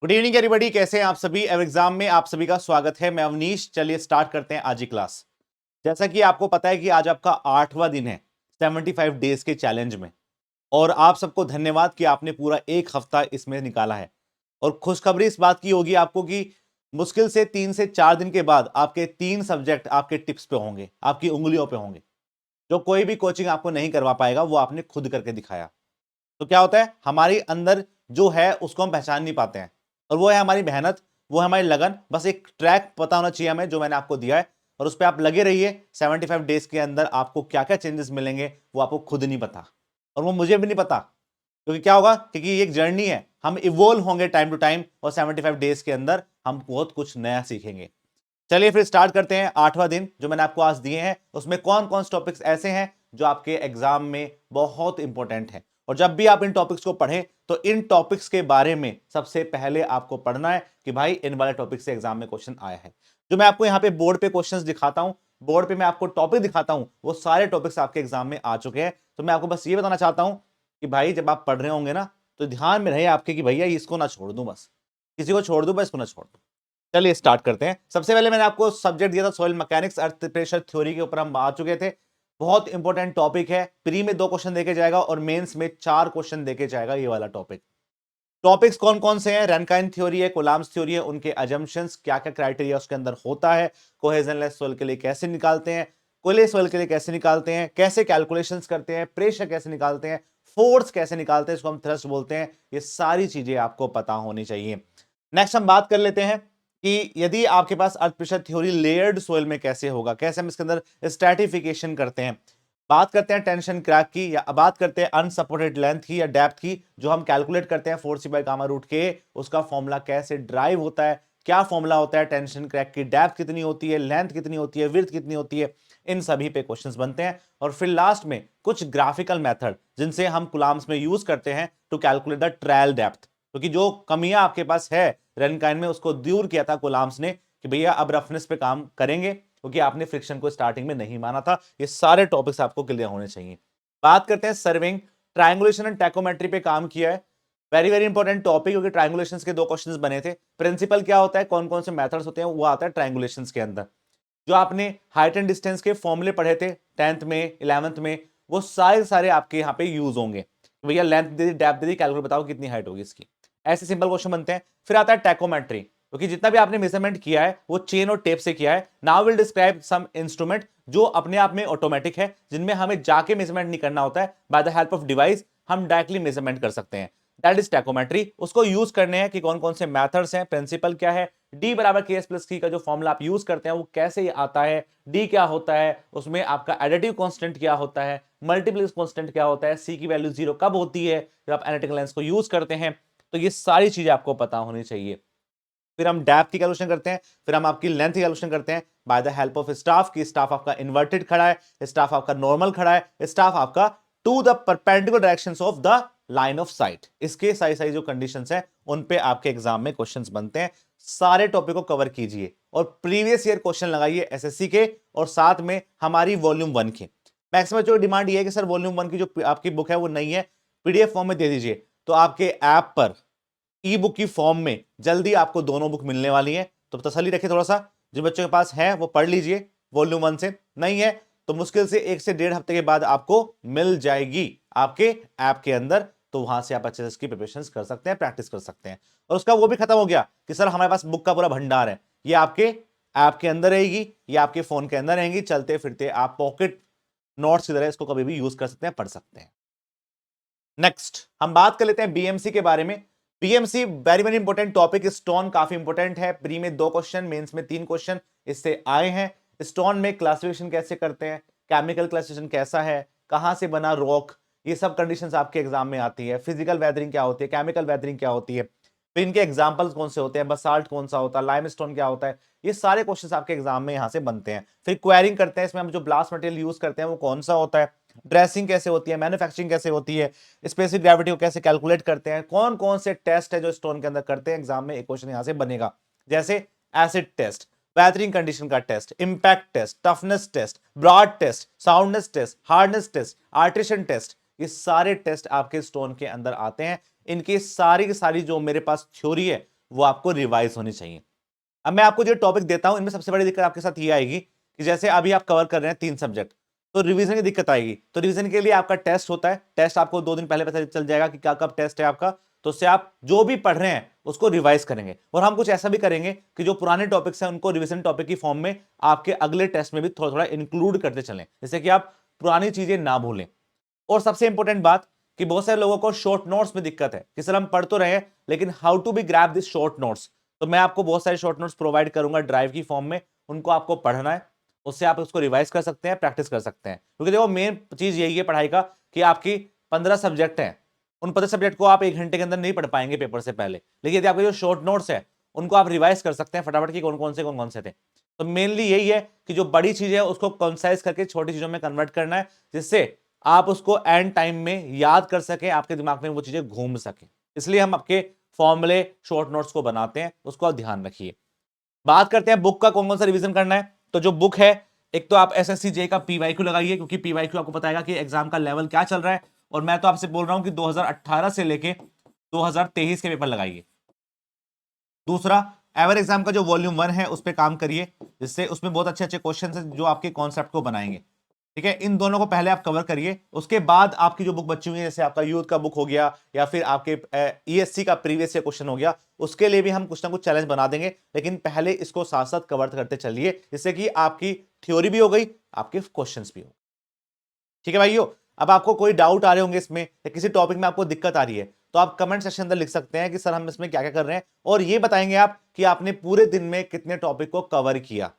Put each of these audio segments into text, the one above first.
Good evening everybody, कैसे हैं आप सभी। एग्जाम में आप सभी का स्वागत है। मैं अवनीश। चलिए स्टार्ट करते हैं आज की क्लास। जैसा कि आपको पता है कि आज आपका 8वां दिन है 75 डेज के चैलेंज में, और आप सबको धन्यवाद कि आपने पूरा एक हफ्ता इसमें निकाला है। और खुशखबरी इस बात की होगी आपको कि मुश्किल से 3 से 4 दिन के बाद आपके 3 सब्जेक्ट आपके टिप्स पे होंगे, आपकी उंगलियों पे होंगे। जो कोई भी कोचिंग आपको नहीं करवा पाएगा वो आपने खुद करके दिखाया। तो क्या होता है, हमारी अंदर जो है उसको हम पहचान नहीं पाते हैं, और वो है हमारी मेहनत, वो है हमारी लगन। बस एक ट्रैक पता होना चाहिए हमें जो मैंने आपको दिया है, और उस पर आप लगे रहिए। 75 डेज के अंदर आपको क्या क्या चेंजेस मिलेंगे वो आपको खुद नहीं पता, और वो मुझे भी नहीं पता। क्योंकि क्या होगा, क्योंकि ये एक जर्नी है, हम इवोल्व होंगे टाइम टू टाइम, और 75 डेज के अंदर हम बहुत कुछ नया सीखेंगे। चलिए फिर स्टार्ट करते हैं। 8वां दिन जो मैंने आपको आज दिए हैं उसमें कौन कौन से टॉपिक्स ऐसे हैं जो आपके एग्जाम में बहुत इंपॉर्टेंट हैं। और जब भी आप इन टॉपिक्स को पढ़ें तो इन टॉपिक्स के बारे में सबसे पहले आपको पढ़ना है कि भाई इन वाले टॉपिक से एग्जाम में क्वेश्चन आया है। जो मैं आपको यहाँ पे बोर्ड पे क्वेश्चंस दिखाता हूं, बोर्ड पे मैं आपको टॉपिक दिखाता हूं, वो सारे टॉपिक्स आपके एग्जाम में आ चुके हैं। तो मैं आपको बस ये बताना चाहता हूं कि भाई जब आप पढ़ रहे होंगे ना, तो ध्यान में रहे आपके कि भैया इसको ना छोड़ दूं, बस किसी को छोड़ दूं, बस इसको ना छोड़ दूं। चलिए स्टार्ट करते हैं। सबसे पहले मैंने आपको सब्जेक्ट दिया था सॉइल मैकेनिक्स, अर्थ प्रेशर थ्योरी के ऊपर हम आ चुके थे। बहुत इंपॉर्टेंट टॉपिक है। प्री में 2 क्वेश्चन देके जाएगा और मेंस में 4 क्वेश्चन देके जाएगा ये वाला टॉपिक। टॉपिक्स कौन कौन से हैं? रैनकाइन थ्योरी है, कोलाम्स थ्योरी है, उनके अजम्पशंस, क्या क्या क्राइटेरिया उसके अंदर होता है, कोहेजनलेस सोइल के लिए कैसे निकालते हैं, कोले सोइल के लिए कैसे निकालते हैं, कैसे कैलकुलेशंस करते हैं, प्रेशर कैसे निकालते हैं, फोर्स कैसे निकालते हैं, इसको हम थ्रस्ट बोलते हैं। ये सारी चीजें आपको पता होनी चाहिए। नेक्स्ट हम बात कर लेते हैं कि यदि आपके पास earth pressure theory layered soil में कैसे होगा, कैसे हम इसके अंदर स्ट्रैटिफिकेशन करते हैं। बात करते हैं टेंशन क्रैक की, या बात करते हैं अनसपोर्टेड लेंथ की या डेप्थ की, जो हम कैलकुलेट करते हैं फोर्स बाय गामा रूट के, उसका फॉर्मूला कैसे ड्राइव होता है, क्या फॉर्मूला होता है टेंशन क्रैक की, डेप्थ कितनी होती है, लेंथ कितनी होती है, विड्थ कितनी होती है, इन सभी पे क्वेश्चंस बनते हैं। और फिर लास्ट में कुछ ग्राफिकल मेथड जिनसे हम कुलाम्स में यूज करते हैं to calculate the trial depth, क्योंकि जो कमियां आपके पास है रनकाइन में उसको दूर किया था कुलाम्स ने कि भैया अब रफनेस पे काम करेंगे, क्योंकि आपने फ्रिक्शन को स्टार्टिंग में नहीं माना था। ये सारे टॉपिक्स आपको क्लियर होने चाहिए। बात करते हैं सर्विंग, ट्रायंगुलेशन एंड टैकोमेट्री पे काम किया है। वेरी वेरी इंपॉर्टेंट टॉपिक, क्योंकि ट्रायंगुलेशन के 2 क्वेश्चंस बने थे। प्रिंसिपल क्या होता है, कौन कौन से मेथड्स होते हैं, वो आता है ट्रायंगुलेशन के अंदर। जो आपने हाइट एंड डिस्टेंस के फॉर्मूले पढ़े थे 10th में 11th में, वो सारे सारे आपके यहाँ पे यूज होंगे। भैया लेंथ दे दी, डेप्थ दे दी, कैलकुलेट बताओ कितनी हाइट होगी इसकी। ऐसे सिंपल क्वेश्चन बनते हैं। फिर आता है टैकोमेट्री, क्योंकि जितना भी आपने मेजरमेंट किया है वो चेन और टेप से किया है। Now will describe some instrument जो अपने आप में ऑटोमेटिक है, जिनमें हमें जाके मेजरमेंट नहीं करना होता है। By the help of device हम डायरेक्टली मेजरमेंट कर सकते हैं। That is tachometry. उसको यूज करने हैं कि कौन कौन से मेथड्स हैं, प्रिंसिपल क्या है, डी बराबर के एस प्लस की का जो फॉर्मूला आप यूज करते हैं वो कैसे आता है, डी क्या होता है, उसमें आपका एडिटिव कांस्टेंट क्या होता है, मल्टीप्लिकेशन कांस्टेंट क्या होता है, सी की वैल्यू 0 कब होती है जब आप एनालिटिकल लेंस को यूज करते हैं। तो ये सारी चीजें आपको पता होनी चाहिए। फिर हम डेप्थ की कैलकुलेशन करते हैं, फिर हम आपकी लेंथ की कैलकुलेशन करते हैं by the help of staff की। स्टाफ आपका इन्वर्टेड खड़ा है, स्टाफ आपका नॉर्मल खड़ा है, स्टाफ आपका to the perpendicular directions of the line of sight. इसके सारी सारी जो कंडीशंस हैं उन पे आपके एग्जाम में क्वेश्चंस बनते हैं। सारे टॉपिक को कवर कीजिए और प्रीवियस ईयर क्वेश्चन लगाइए एसएससी के, और साथ में हमारी वॉल्यूम 1 के। मैक्सिमम जो डिमांड ये है कि सर वॉल्यूम 1 की जो आपकी बुक है वो नहीं है, पीडीएफ फॉर्म में दे दीजिए। तो आपके ऐप पर ई बुक की फॉर्म में जल्दी आपको दोनों बुक मिलने वाली हैं, तो तसल्ली रखिए थोड़ा सा। जिन बच्चों के पास है वो पढ़ लीजिए वॉल्यूम 1 से, नहीं है तो मुश्किल से 1 से 1.5 हफ्ते के बाद आपको मिल जाएगी आपके ऐप के अंदर। तो वहां से आप अच्छे से इसकी प्रिपरेशन कर सकते हैं, प्रैक्टिस कर सकते हैं। और उसका वो भी खत्म हो गया कि सर हमारे पास बुक का पूरा भंडार है, ये आपके ऐप के अंदर रहेगी, ये आपके फोन के अंदर रहेंगी, चलते फिरते आप पॉकेट नोट्स की तरह इसको कभी भी यूज कर सकते हैं, पढ़ सकते हैं। नेक्स्ट हम बात कर लेते हैं बीएमसी के बारे में। BMC very very important topic. Stone काफी इंपॉर्टेंट है। प्री में 2 क्वेश्चन, मेंस में 3 क्वेश्चन इससे आए हैं। स्टोन में क्लासिफिकेशन कैसे करते हैं, केमिकल क्लासिफिकेशन कैसा है, कहां से बना रॉक, ये सब कंडीशंस आपके एग्जाम में आती है। फिजिकल वेदरिंग क्या होती है, केमिकल वेदरिंग क्या होती है, फिर इनके एग्जाम्पल्स कौन से होते हैं, बसाल्ट कौन सा होता है, लाइमस्टोन क्या होता है, ये सारे क्वेश्चंस आपके एग्जाम में यहां से बनते हैं। फिर क्वेरिंग करते हैं, इसमें हम जो ब्लास्ट मटेरियल यूज करते हैं वो कौन सा होता है, ड्रेसिंग कैसे होती है, मैन्युफैक्चरिंग कैसे होती है, स्पेसिफिक ग्रेविटी को कैसे कैलकुलेट करते हैं, कौन कौन से टेस्ट है जो स्टोन के अंदर करते हैं। एग्जाम में एक क्वेश्चन यहां से बनेगा, जैसे एसिड टेस्ट, वेदरिंग कंडीशन का test, impact test, toughness test, broad test, soundness test, hardness test, attrition test. ये सारे टेस्ट आपके स्टोन के अंदर आते हैं। इनकी सारी की सारी जो मेरे पास थ्योरी है वो आपको रिवाइज होनी चाहिए। अब मैं आपको जो टॉपिक देता हूं, इनमें सबसे बड़ी दिक्कत आपके साथ ये आएगी कि जैसे अभी आप कवर कर रहे हैं 3 सब्जेक्ट, तो रिवीजन की दिक्कत आएगी। तो रिवीजन के लिए आपका टेस्ट होता है, टेस्ट आपको 2 दिन पहले पता चल जाएगा कि क्या कब टेस्ट है आपका, तो उससे आप जो भी पढ़ रहे हैं उसको रिवाइज करेंगे। और हम कुछ ऐसा भी करेंगे कि जो पुराने टॉपिक्स हैं उनको रिवीजन टॉपिक की फॉर्म में आपके अगले टेस्ट में भी थोड़ा थोड़ा इंक्लूड करते चलें, जिससे कि आप पुरानी चीजें ना भूलें। और सबसे इंपॉर्टेंट बात कि बहुत सारे लोगों को शॉर्ट नोट्स में दिक्कत है कि सर हम पढ़ तो रहे हैं लेकिन how to be grab this short notes. तो मैं आपको बहुत सारे शॉर्ट नोट्स प्रोवाइड करूंगा ड्राइव की फॉर्म में, उनको आपको पढ़ना है, उससे आप उसको रिवाइज कर सकते हैं, प्रैक्टिस कर सकते हैं। क्योंकि देखो मेन चीज यही है पढ़ाई का कि आपकी 15 सब्जेक्ट हैं, उन 15 सब्जेक्ट को आप 1 घंटे के अंदर नहीं पढ़ पाएंगे पेपर से पहले, लेकिन यदि आपके जो शॉर्ट नोट्स है उनको आप रिवाइज कर सकते हैं फटाफट की कौन कौन से थे। तो मेनली यही है कि जो बड़ी चीज है उसको कंसाइज करके छोटी चीजों में कन्वर्ट करना है, जिससे आप उसको एंड टाइम में याद कर सके, आपके दिमाग में वो चीजें घूम सके। इसलिए हम आपके फॉर्मूले शॉर्ट नोट्स को बनाते हैं, उसको आप ध्यान रखिए। बात करते हैं बुक का कौन कौन सा रिवीजन करना है। तो जो बुक है, एक तो आप एसएससी जे का पीवाईक्यू लगाइए, क्योंकि पीवाईक्यू आपको बताएगा कि एग्जाम का लेवल क्या चल रहा है। और मैं तो आपसे बोल रहा हूं कि 2018 से लेके 2023 के पेपर लगाइए। दूसरा, एवर एग्जाम का जो वॉल्यूम 1 है उस पर काम करिए, जिससे उसमें बहुत अच्छे अच्छे क्वेश्चन है जो आपके कॉन्सेप्ट को बनाएंगे। ठीक है, इन दोनों को पहले आप कवर करिए, उसके बाद आपकी जो बुक बची हुई है, जैसे आपका यूथ का बुक हो गया या फिर आपके ईएससी का प्रीवियस ईयर क्वेश्चन हो गया, उसके लिए भी हम कुछ ना कुछ चैलेंज बना देंगे। लेकिन पहले इसको साथ साथ कवर करते चलिए, जिससे कि आपकी थ्योरी भी हो गई, आपके क्वेश्चंस भी हो। ठीक है भाइयों, अब आपको कोई डाउट आ रहे होंगे इसमें या किसी टॉपिक में आपको दिक्कत आ रही है, तो आप कमेंट सेक्शन अंदर लिख सकते हैं कि सर हम इसमें क्या क्या कर रहे हैं, और ये बताएंगे आप कि आपने पूरे दिन में कितने टॉपिक को कवर किया।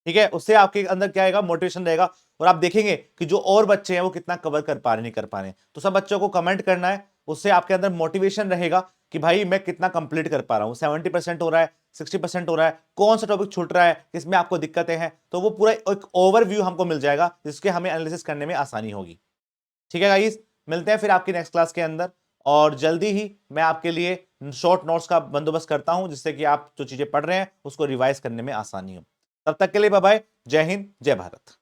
ठीक है, उससे आपके अंदर क्या आएगा, मोटिवेशन रहेगा, और आप देखेंगे कि जो और बच्चे हैं वो कितना कवर कर पा रहे नहीं कर पा रहे। तो सब बच्चों को कमेंट करना है, उससे आपके अंदर मोटिवेशन रहेगा कि भाई मैं कितना कंप्लीट कर पा रहा हूं, 70% हो रहा है, 60% हो रहा है, कौन सा टॉपिक छूट रहा है, किसमें आपको दिक्कतें हैं। तो वो पूरा एक ओवरव्यू हमको मिल जाएगा, जिसके हमें एनालिसिस करने में आसानी होगी। ठीक है गाइस, मिलते हैं फिर आपकी नेक्स्ट क्लास के अंदर, और जल्दी ही मैं आपके लिए शॉर्ट नोट्स का बंदोबस्त करता हूं, जिससे कि आप जो चीजें पढ़ रहे हैं उसको रिवाइज करने में आसानी हो। तब तक के लिए बाय बाय, जय हिंद, जय भारत।